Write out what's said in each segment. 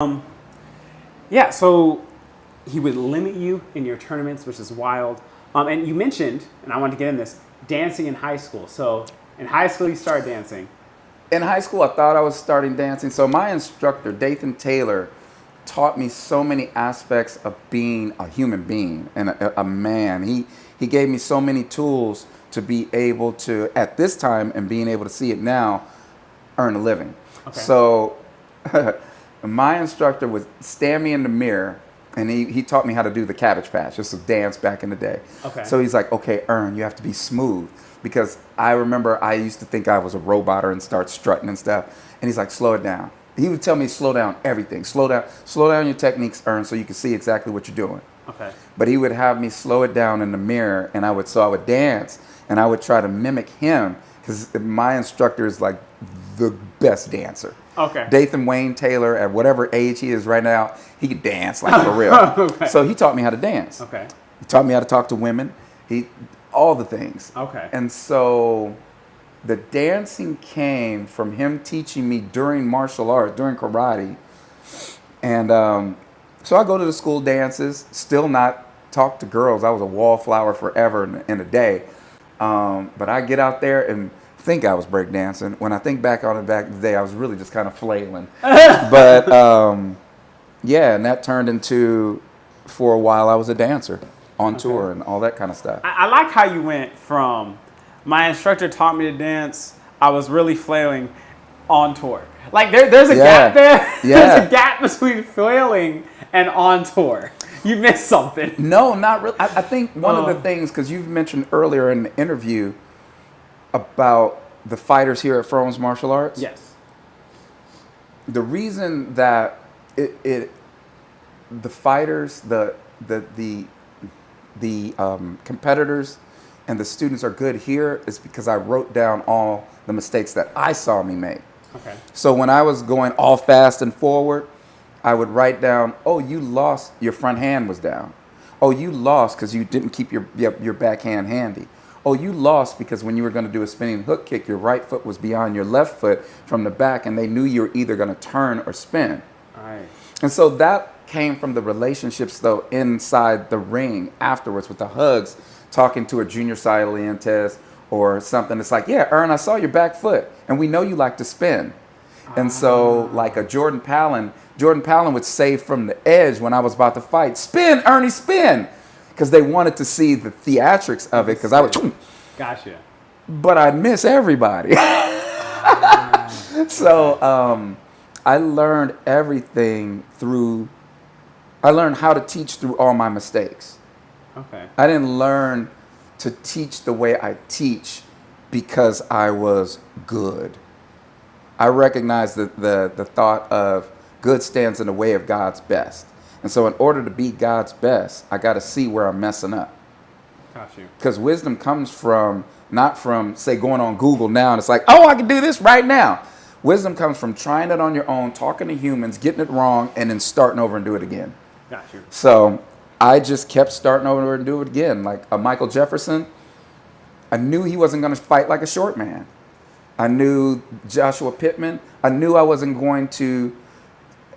Um, yeah, so he would limit you in your tournaments, which is wild. And you mentioned, and I wanted to get in this, dancing in high school. So in high school, you started dancing. In high school, I thought I was starting dancing. So my instructor, Dathan Taylor, taught me so many aspects of being a human being and a man. He gave me so many tools to be able to, at this time and being able to see it now, earn a living. Okay. So my instructor would stand me in the mirror, and he taught me how to do the Cabbage Patch. This was dance back in the day. Okay. So he's like, okay, Ern, you have to be smooth. Because I remember I used to think I was a robot and start strutting and stuff. And he's like, slow it down. He would tell me, slow down everything. Slow down your techniques, Ern, so you can see exactly what you're doing. Okay. But he would have me slow it down in the mirror, and I would dance, and I would try to mimic him, because my instructor is like the best dancer. Okay. Dathan Wayne Taylor, at whatever age he is right now, he could dance like for real. Okay. So he taught me how to dance. Okay. He taught me how to talk to women. All the things. Okay. And so the dancing came from him teaching me during martial art, during karate. And so I go to the school dances, still not talk to girls. I was a wallflower forever in a day. But I get out there and think I was breakdancing. When I think back on it back in the day, I was really just kind of flailing. But yeah, and that turned into, for a while, I was a dancer on tour and all that kind of stuff. I like how you went from, my instructor taught me to dance, I was really flailing, on tour. Like there's a gap there. Yeah. There's a gap between flailing and on tour. You missed something. No, not really. I think one of the things, because you've mentioned earlier in the interview about the fighters here at Frohm's Martial Arts. Yes. The reason that the fighters, the competitors and the students are good here is because I wrote down all the mistakes that I saw me make. Okay. So when I was going all fast and forward, I would write down, oh, you lost, your front hand was down. Oh, you lost because you didn't keep your backhand handy. Oh, you lost because when you were going to do a spinning hook kick, your right foot was beyond your left foot from the back, and they knew you were either going to turn or spin. All right. And so that came from the relationships, though, inside the ring afterwards with the hugs, talking to a Junior Salientes or something. It's like, yeah, Ern, I saw your back foot, and we know you like to spin. And so, like a Jordan Palin would say from the edge when I was about to fight, spin, Ernie, spin, because they wanted to see the theatrics of it, because I would, gotcha. but I'd miss everybody. So I learned everything I learned how to teach through all my mistakes. Okay. I didn't learn to teach the way I teach because I was good. I recognize the thought of good stands in the way of God's best. And so in order to be God's best, I got to see where I'm messing up. Got you. Because wisdom comes from, not from, say, going on Google now and it's like, oh, I can do this right now. Wisdom comes from trying it on your own, talking to humans, getting it wrong, and then starting over and do it again. Got you. So I just kept starting over and do it again. Like a Michael Jefferson, I knew he wasn't going to fight like a short man. I knew Joshua Pittman. I knew I wasn't going to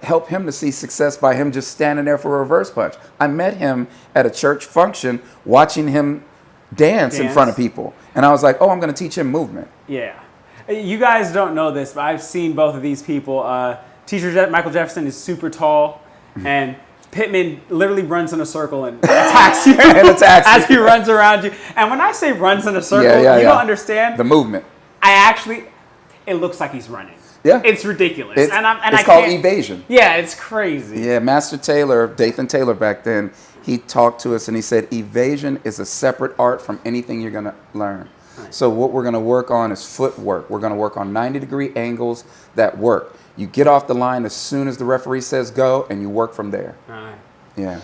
help him to see success by him just standing there for a reverse punch. I met him at a church function watching him dance in front of people. And I was like, oh, I'm going to teach him movement. Yeah. You guys don't know this, but I've seen both of these people. Michael Jefferson is super tall, and Pittman literally runs in a circle and attacks you as he runs around you. And when I say runs in a circle, you don't understand. The movement. It looks like he's running. Yeah. It's ridiculous. It's called evasion. Yeah, it's crazy. Yeah, Master Taylor, Dathan Taylor back then, he talked to us and he said, evasion is a separate art from anything you're going to learn. Nice. So what we're going to work on is footwork. We're going to work on 90-degree angles that work. You get off the line as soon as the referee says go, and you work from there. All right. Yeah.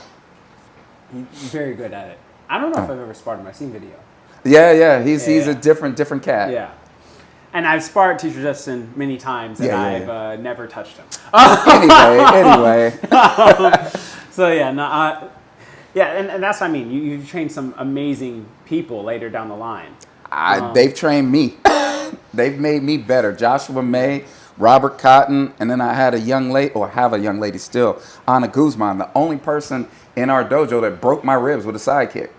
You're very good at it. I don't know if I've ever sparred him. I've seen video. Yeah. He's a different cat. Yeah. And I've sparred Teacher Justin many times, and I've never touched him. Anyway. So and that's what I mean. You've trained some amazing people later down the line. They've trained me. They've made me better. Joshua May Robert Cotton, and then I had a young lady, or have a young lady still, Anna Guzman, the only person in our dojo that broke my ribs with a sidekick.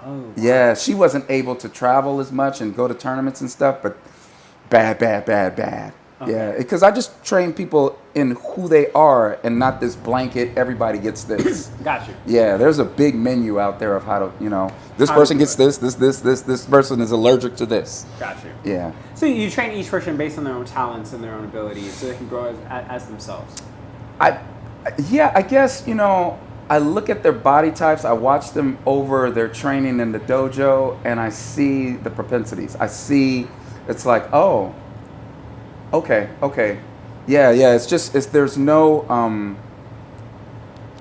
Oh, wow. Yeah, she wasn't able to travel as much and go to tournaments and stuff, but bad. Okay. Yeah, because I just train people in who they are and not this blanket, everybody gets this. Got you. Yeah, there's a big menu out there of how to, this person gets this person is allergic to this. Got you. Yeah. So you train each person based on their own talents and their own abilities so they can grow as themselves. I guess, I look at their body types, I watch them over their training in the dojo, and I see the propensities. I see, it's like, oh, okay. Yeah, there's no,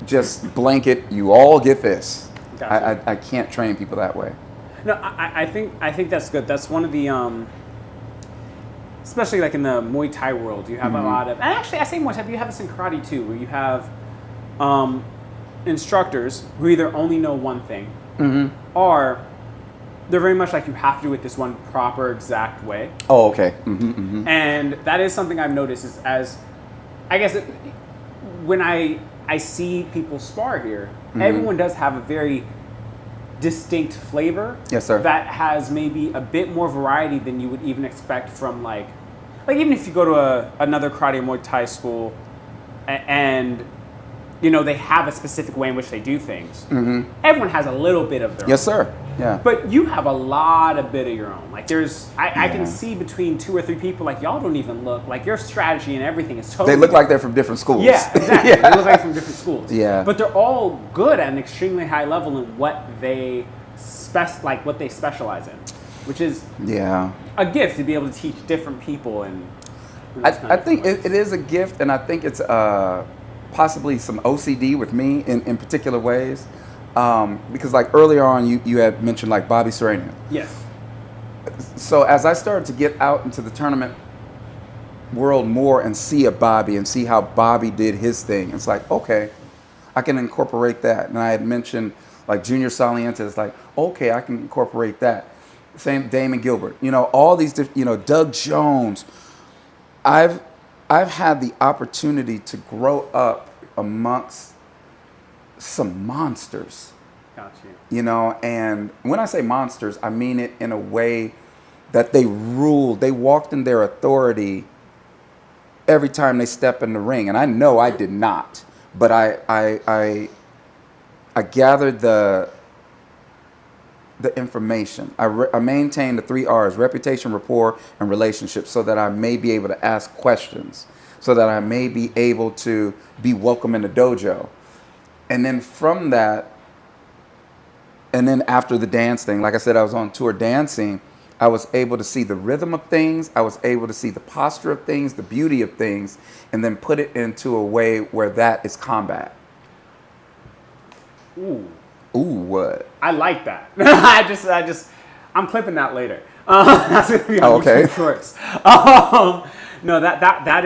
just blanket, you all get this. Gotcha. I can't train people that way. No, I think that's good. That's one of the, especially like in the Muay Thai world, you have a lot of, and actually I say Muay Thai, but you have this in karate too, where you have instructors who either only know one thing, or they're very much like you have to do it this one proper exact way. Oh, okay. And that is something I've noticed is when I see people spar here, everyone does have a very distinct flavor. Yes, sir. That has maybe a bit more variety than you would even expect from like even if you go to another karate or Muay Thai school and they have a specific way in which they do things. Everyone has a little bit of their own. Yes, sir. Yeah. But you have a lot of bit of your own. Like I can see between 2 or 3 people, like y'all don't even look, like your strategy and everything is totally They look like they're from different schools. Yeah, exactly. They look like from different schools. Yeah. But they're all good at an extremely high level in what they specialize in, which is a gift to be able to teach different people and I think it is a gift, and I think it's possibly some OCD with me in particular ways. Because like earlier on, you had mentioned like Bobby Serrano. Yes. So as I started to get out into the tournament world more and see a Bobby and see how Bobby did his thing, it's like, okay, I can incorporate that. And I had mentioned like Junior Saliente, it's like, okay, I can incorporate that. Same Damon Gilbert, all these different, Doug Jones. I've had the opportunity to grow up amongst some monsters. Got you. And when I say monsters, I mean it in a way that they ruled. They walked in their authority every time they step in the ring. And I know I did not, but I gathered the information. I maintained the 3 R's: reputation, rapport, and relationships, so that I may be able to ask questions, so that I may be able to be welcome in the dojo. And then from that, and then after the dance thing, like I said, I was on tour dancing, I was able to see the rhythm of things, I was able to see the posture of things, the beauty of things, and then put it into a way where that is combat. Ooh, what? I like that. I'm clipping that later. That's gonna be on okay. YouTube Shorts. No, that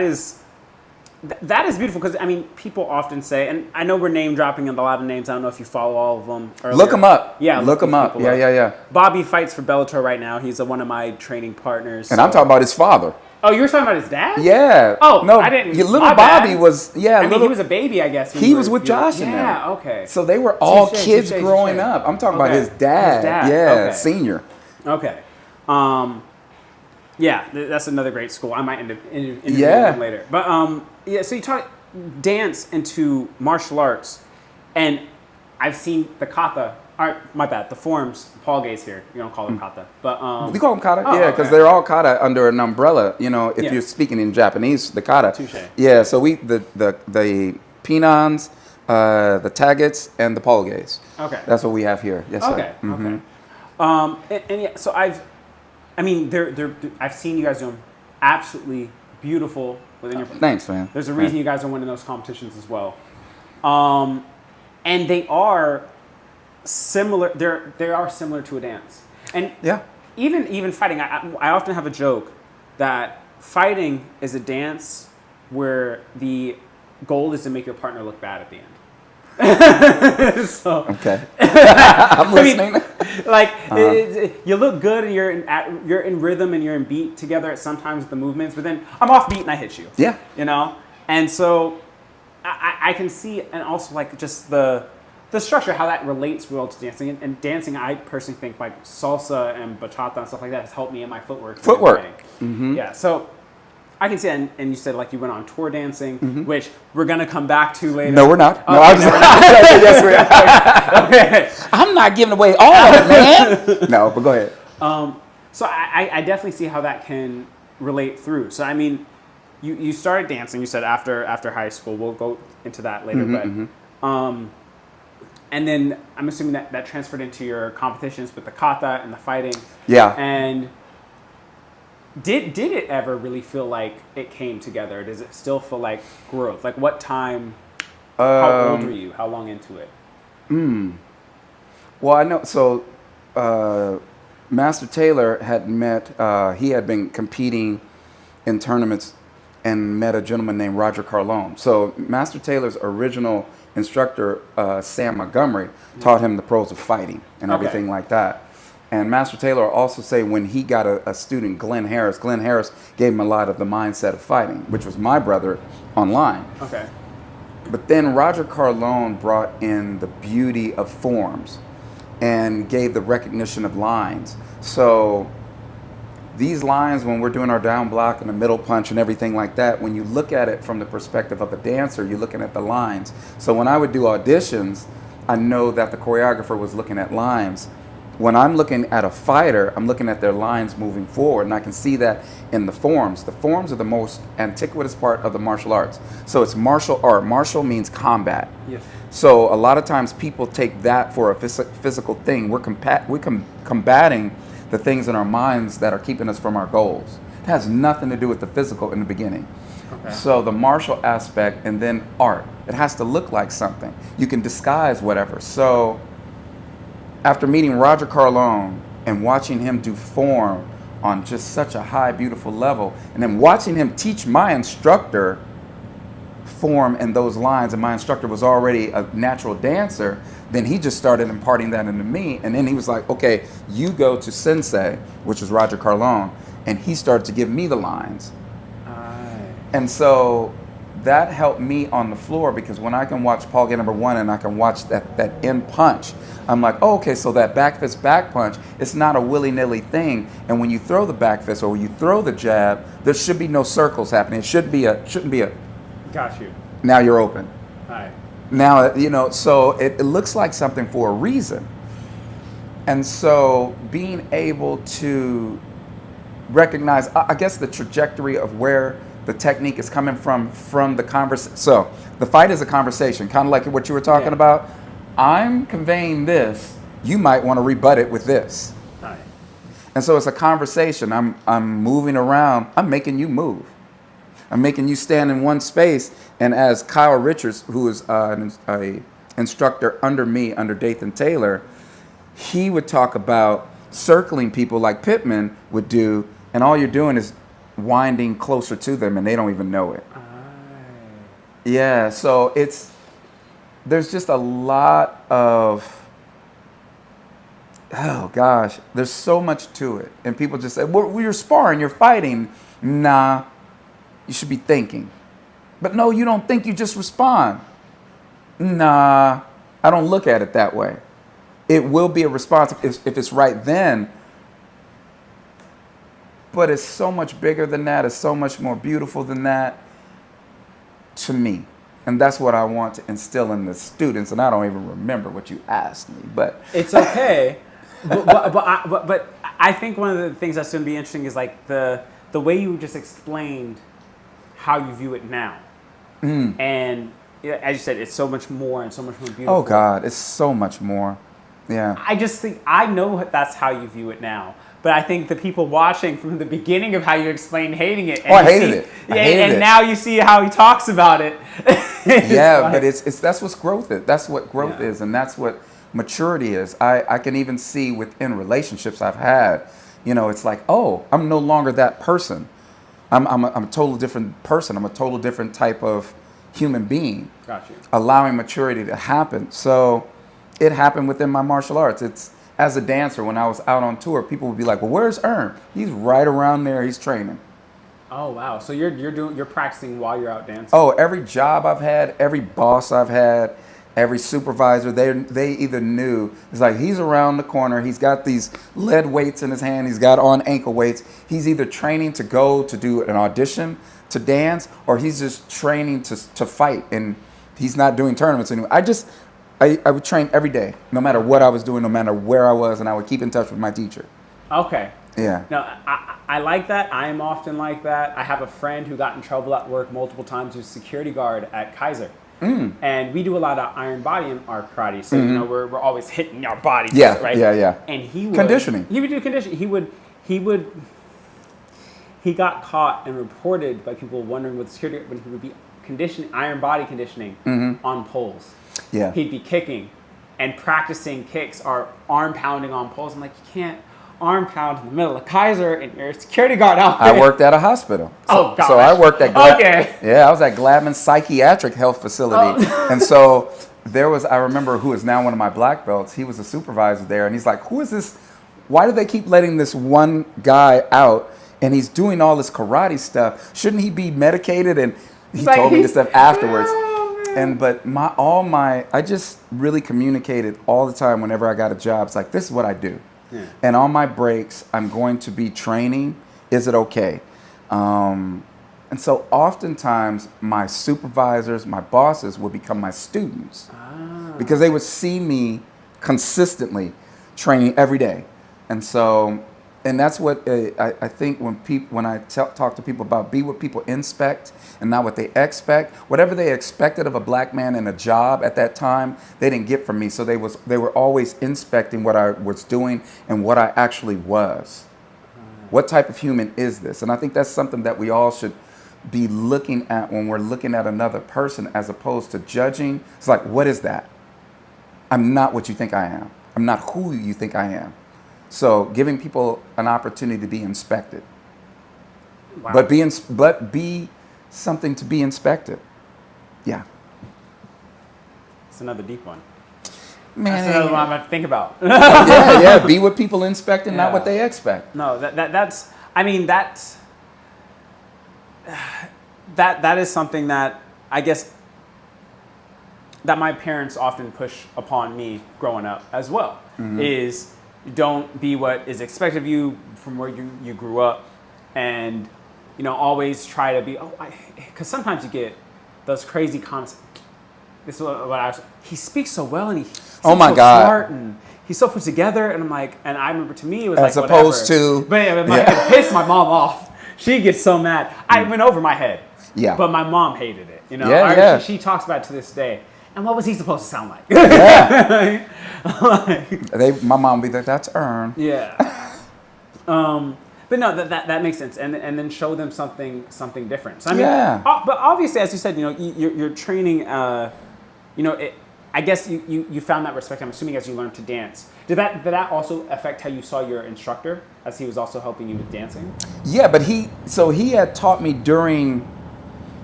is beautiful because people often say, and I know we're name dropping a lot of names. I don't know if you follow all of them. Earlier. Look them up. Yeah, look them up. Yeah. Bobby fights for Bellator right now. He's one of my training partners. And I'm talking about his father. Oh, you were talking about his dad? Yeah. Oh, no, I didn't. Little Bobby was. Yeah, he was a baby, I guess. He was with Josh in there. Yeah. Okay. So they were all kids growing up. I'm talking about his dad. Yeah, senior. Okay. Yeah, that's another great school. I might end up interviewing him later. But so you talk dance into martial arts, and I've seen the kata. My bad. The forms. Paul Gay's here. You don't call them kata, but we call them kata. Because okay. they're all kata under an umbrella. If you're speaking in Japanese, the kata. Touche. Yeah. So the pinans, the taggets, and the Paul Gays. Okay. That's what we have here. Yes, sir. Okay. Okay. And yeah. So I've seen you guys doing absolutely beautiful within your. Thanks, man. There's a reason you guys are winning those competitions as well, and they are similar. They are similar to a dance, and even fighting. I often have a joke that fighting is a dance where the goal is to make your partner look bad at the end. So, Okay. I'm listening. Like you look good and you're in rhythm and you're in beat together at sometimes the movements, but then I'm off beat and I hit you. Yeah. You know, and so I can see, and also like just the structure, how that relates well to dancing. And dancing, I personally think like salsa and bachata and stuff like that has helped me in my footwork. Mm-hmm. Yeah. So I can see, and you said like you went on tour dancing, which we're gonna come back to later. No, we're not. Oh, no, okay, I'm just, yes, we are. Okay. I'm not giving away all of it, man. No, but go ahead. So I definitely see how that can relate through. So I mean, you started dancing. You said after high school. We'll go into that later, and then I'm assuming that transferred into your competitions with the kata and the fighting. Yeah. And did it ever really feel like it came together? Does it still feel like growth? Like what time? How old were you? How long into it? Well, I know. So, Master Taylor had met. He had been competing in tournaments and met a gentleman named Roger Carlone. So, Master Taylor's original instructor, Sam Montgomery, taught him the pros of fighting and everything like that. And Master Taylor also say when he got a student, Glenn Harris gave him a lot of the mindset of fighting, which was my brother online. Okay. But then Roger Carlone brought in the beauty of forms and gave the recognition of lines. So these lines, when we're doing our down block and the middle punch and everything like that, when you look at it from the perspective of a dancer, you're looking at the lines. So when I would do auditions, I know that the choreographer was looking at lines. When I'm looking at a fighter, I'm looking at their lines moving forward, and I can see that in the forms. The forms are the most antiquitous part of the martial arts. So it's martial art. Martial means combat. Yes. So a lot of times people take that for a physical thing. We're combating the things in our minds that are keeping us from our goals. It has nothing to do with the physical in the beginning. Okay. So the martial aspect, and then art. It has to look like something. You can disguise whatever. So after meeting Roger Carlone and watching him do form on just such a high, beautiful level, and then watching him teach my instructor form and those lines, and my instructor was already a natural dancer, then he just started imparting that into me. And then he was like, okay, you go to Sensei, which is Roger Carlone, and he started to give me the lines. And so that helped me on the floor, because when I can watch Paul get number one and I can watch that end punch, I'm like, oh, okay, so that back fist back punch, it's not a willy-nilly thing. And when you throw the back fist or you throw the jab, there should be no circles happening. It shouldn't be a. Got you. Now you're open. All right. Now, so it looks like something for a reason. And so being able to recognize, I guess, the trajectory of where the technique is coming from the conversation. So the fight is a conversation, kind of like what you were talking about. I'm conveying this. You might want to rebut it with this. All right. And so it's a conversation. I'm moving around. I'm making you move. I'm making you stand in one space. And as Kyle Richards, who is an instructor under me, under Dathan Taylor, he would talk about circling people like Pittman would do, and all you're doing is winding closer to them, and they don't even know it. Yeah, so there's just a lot of, oh gosh, there's so much to it. And people just say, well, you're sparring, you're fighting. Nah, you should be thinking. But no, you don't think, you just respond. Nah, I don't look at it that way. It will be a response if it's right then. But it's so much bigger than that. It's so much more beautiful than that to me. And that's what I want to instill in the students. And I don't even remember what you asked me, but it's okay. but I think one of the things that's going to be interesting is like the way you just explained how you view it now. And as you said, it's so much more and so much more beautiful. Oh God, it's so much more. Yeah. I just think, I know that's how you view it now. But I think the people watching from the beginning of how you explained hating it. And I hated it. I hated it. Now you see how he talks about it. Yeah, like, but it's that's what growth is. That's what growth is, and that's what maturity is. I can even see within relationships I've had, it's like, oh, I'm no longer that person. I'm a total different person. I'm a total different type of human being. Got you. Allowing maturity to happen. So it happened within my martial arts. It's as a dancer, when I was out on tour, people would be like, well, where's Ern? He's right around there. He's training. Oh, wow. So you're practicing while you're out dancing? Oh, every job I've had, every boss I've had, every supervisor, they either knew, it's like, he's around the corner. He's got these lead weights in his hand. He's got on ankle weights. He's either training to go to do an audition to dance, or he's just training to fight, and he's not doing tournaments anymore. I would train every day, no matter what I was doing, no matter where I was, and I would keep in touch with my teacher. Okay. Yeah. No, I like that. I am often like that. I have a friend who got in trouble at work multiple times, who's security guard at Kaiser. And we do a lot of iron body in our karate. So, you know, we're always hitting our bodies. Yeah, right? yeah. And he would... Conditioning. He would do conditioning. He got caught and reported by people wondering with security when he would be iron body conditioning on poles. Yeah. He'd be kicking and practicing kicks or arm pounding on poles. I'm like, you can't arm pound in the middle of Kaiser and you're a security guard out there. I worked at a hospital. Oh, gosh. So I worked at I was at Gladman Psychiatric Health Facility. And so I remember who is now one of my black belts. He was a supervisor there, and he's like, who is this? Why do they keep letting this one guy out? And he's doing all this karate stuff. Shouldn't he be medicated? And he told me this stuff afterwards. But I just really communicated all the time whenever I got a job. It's like, this is what I do. Yeah. And on my breaks, I'm going to be training. Is it okay? And so oftentimes my supervisors, my bosses would become my students because they would see me consistently training every day. And so, and that's what I think when I talk to people about be what people inspect and not what they expect. Whatever they expected of a black man in a job at that time, they didn't get from me. So they were always inspecting what I was doing and what I actually was. What type of human is this? And I think that's something that we all should be looking at when we're looking at another person, as opposed to judging. It's like, what is that? I'm not what you think I am. I'm not who you think I am. So giving people an opportunity to be inspected, but be something to be inspected. Yeah. It's another deep one. Man, that's another one I'm going to think about. yeah. Be what people inspect and not what they expect. No, that is something that I guess that my parents often push upon me growing up as well. Is don't be what is expected of you from where you grew up, and always try to be. Because sometimes you get those crazy comments. This is what he speaks so well, and he's so smart, and he's so put together. And I'm like, and I remember to me it was as like opposed whatever. But it pissed my mom off. She gets so mad. I went over my head. Yeah. But my mom hated it. She talks about it to this day. And what was he supposed to sound like? Yeah. My mom would be like, that's Ern. Yeah. But no, that makes sense. And then show them something different. So I mean, but obviously, as you said, you're training. I guess you found that respect. I'm assuming as you learned to dance. Did that also affect how you saw your instructor, as he was also helping you with dancing? Yeah, but he had taught me during.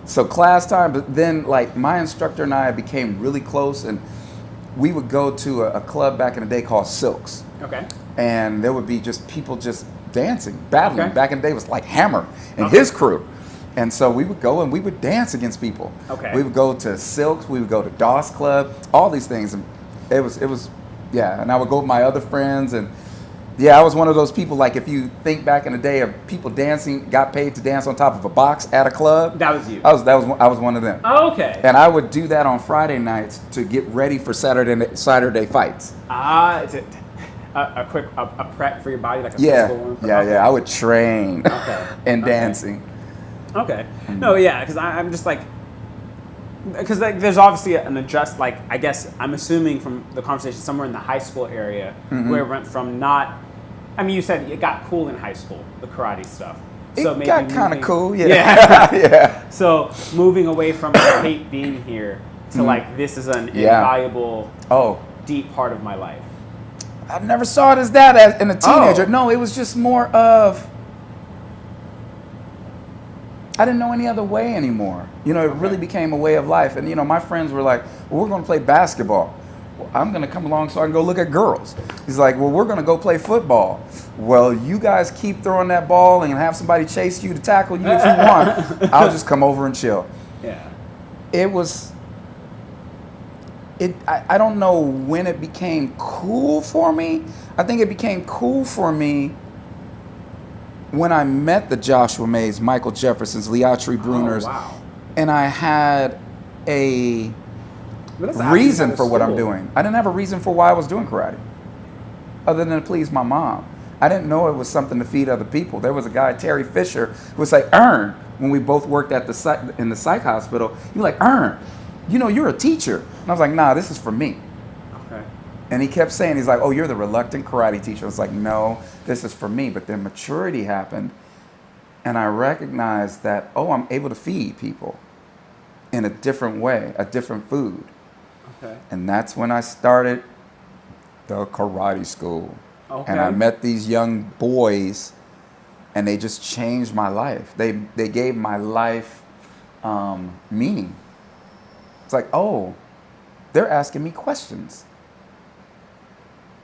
So class time, but then like my instructor and I became really close, and we would go to a club back in the day called Silks. Okay. And there would be just people just dancing, battling. Okay. Back in the day it was like Hammer and his crew. And so we would go and we would dance against people. Okay. We would go to Silks, we would go to Doss Club, all these things. And it was and I would go with my other friends, and I was one of those people, like if you think back in the day of people dancing, got paid to dance on top of a box at a club. That was you. I was one of them. Oh, okay. And I would do that on Friday nights to get ready for Saturday fights. Is it a quick prep for your body, like a physical one? Yeah. I would train and dancing. Okay. No, yeah, because I'm just like, because like, there's obviously an adjust, like I guess I'm assuming from the conversation somewhere in the high school area where it went from not. I mean, you said it got cool in high school, the karate stuff. So it maybe got kind of cool, yeah. Yeah. So moving away from I hate being here to like this is an invaluable, deep part of my life. I never saw it as that as in a teenager. No, it was just more of I didn't know any other way anymore. You know, it really became a way of life. And, you know, my friends were like, well, we're going to play basketball. Well, I'm going to come along so I can go look at girls. He's like, well, we're going to go play football. Well, you guys keep throwing that ball and have somebody chase you to tackle you if you want. I'll just come over and chill. Yeah. It was, I don't know when it became cool for me. I think it became cool for me when I met the Joshua Mays, Michael Jeffersons, Leatri Bruners, and I had a reason for what I'm doing. I didn't have a reason for why I was doing karate, other than to please my mom. I didn't know it was something to feed other people. There was a guy, Terry Fisher, who was like, Ern, when we both worked at in the psych hospital, he was like, Ern, you know, you're a teacher. And I was like, nah, this is for me. Okay. And he kept saying, he's like, oh, you're the reluctant karate teacher. I was like, no, this is for me. But then maturity happened, and I recognized that, oh, I'm able to feed people in a different way, a different food. Okay. And that's when I started the karate school. Okay. And I met these young boys, and they just changed my life. They gave my life meaning. It's like, oh, they're asking me questions.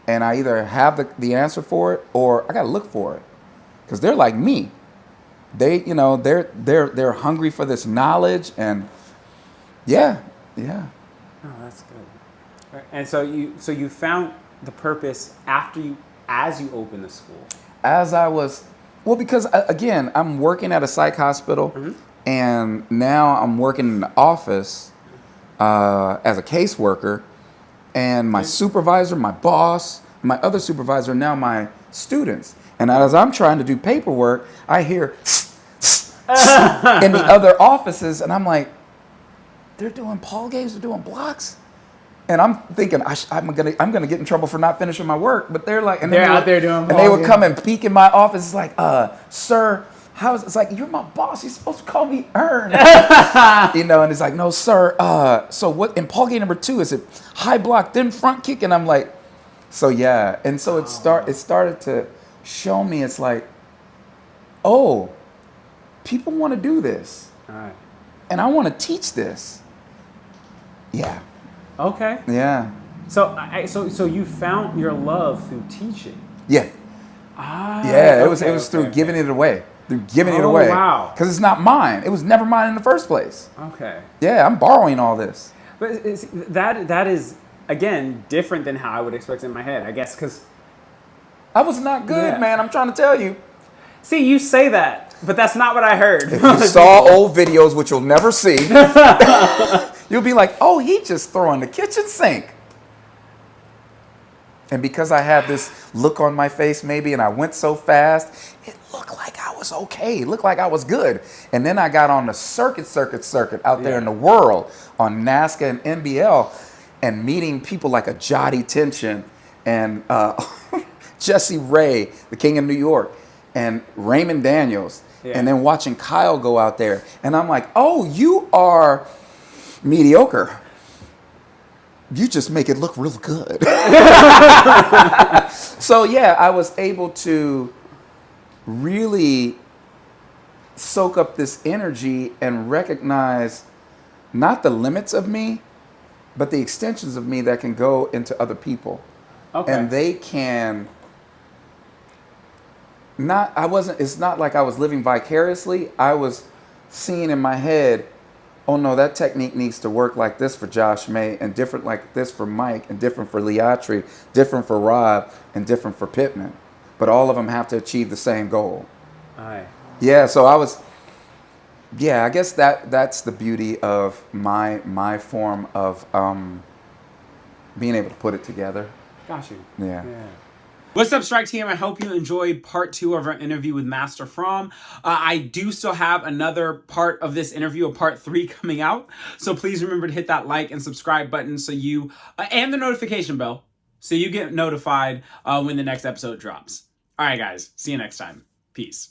And I either have the answer for it, or I got to look for it, because they're like me. They, you know, they're hungry for this knowledge, and yeah. Oh, that's good. Right. And so you found the purpose as you opened the school. As I was, well, because again, I'm working at a psych hospital, and now I'm working in the office as a caseworker. And my supervisor, my boss, my other supervisor, now my students. And as I'm trying to do paperwork, I hear in the other offices, and I'm like, they're doing Paul games, they're doing blocks. And I'm thinking, I'm gonna get in trouble for not finishing my work. But they're like, and they're out there doing and they would come and peek in my office. It's like, sir, it's like, you're my boss. You're supposed to call me Ern. You know, and it's like, no, sir. So what in Paul game number 2, is it high block, then front kick? And I'm like, so yeah. And so it started to show me, it's like, oh, people want to do this. All right. And I want to teach this. Yeah. Okay. Yeah. So you found your love through teaching. Yeah. Yeah. It was through giving it away. Through giving it away. Wow. Because it's not mine. It was never mine in the first place. Okay. Yeah, I'm borrowing all this. But that is, again, different than how I would expect it in my head, I guess, because... I was not good, man. I'm trying to tell you. See, you say that, but that's not what I heard. If you saw old videos, which you'll never see, you'll be like, oh, he just throwing the kitchen sink. And because I had this look on my face maybe, and I went so fast, it looked like I was okay. It looked like I was good. And then I got on the circuit out there in the world on NASCA and NBL, and meeting people like a Jotty Tension and Jesse Ray, the King of New York, and Raymond Daniels. Yeah. And then watching Kyle go out there. And I'm like, oh, you are mediocre. You just make it look real good. So yeah, I was able to really soak up this energy and recognize not the limits of me, but the extensions of me that can go into other people. Okay. And they can it's not like I was living vicariously. I was seeing in my head, oh no, that technique needs to work like this for Josh May, and different like this for Mike, and different for Leatri, different for Rob, and different for Pittman. But all of them have to achieve the same goal. Aye. Yeah, so I guess that's the beauty of my form of being able to put it together. Got you. Yeah. What's up, Stryke team? I hope you enjoyed part 2 of our interview with Master Frohm. I do still have another part of this interview, a part 3 coming out. So please remember to hit that like and subscribe button so you, and the notification bell, so you get notified when the next episode drops. All right, guys. See you next time. Peace.